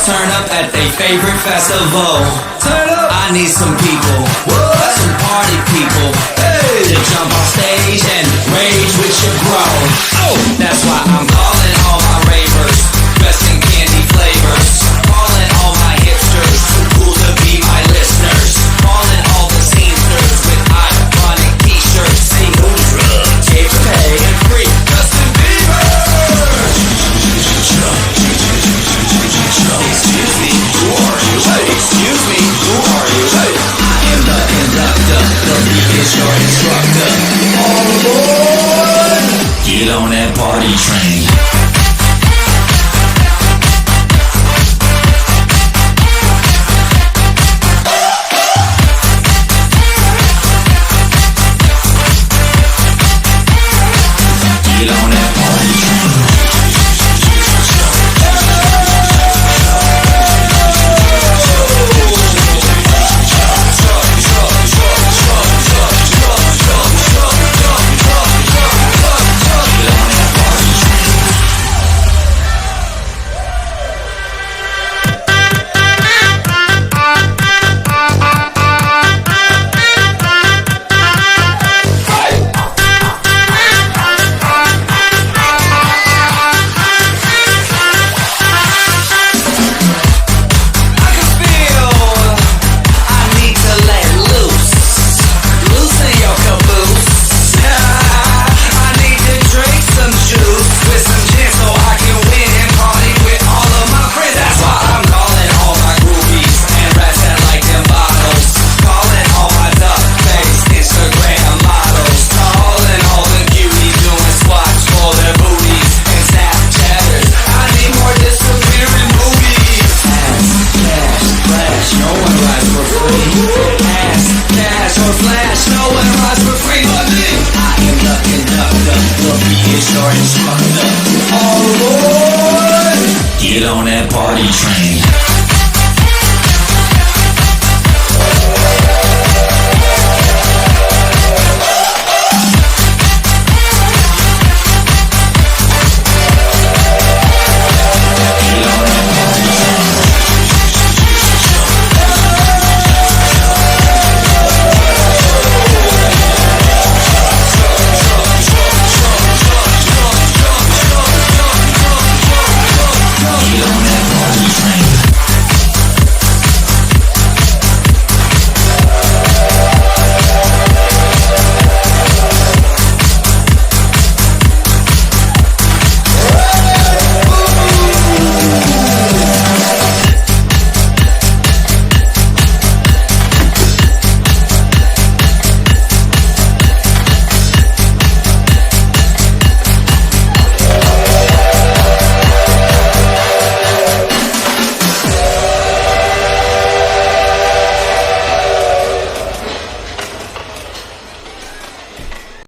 turn up at their favorite festival. Turn up. I need some people, some party people, to jump on stage and rage with your bro. Oh, that's why I'm calling all my ravers, dressed in candy flavors. Calling all my hipsters, too cool to be my listeners. Calling all the scenesters with ironic t-shirts. Say no drugs, gave to pay and free. Justin Bieber. Excuse me, who are you? Hey, excuse me, who are you? Hey, I am the conductor, the beat is your instructor. All aboard! Get on that party train. Get on that party train. Get on that party train.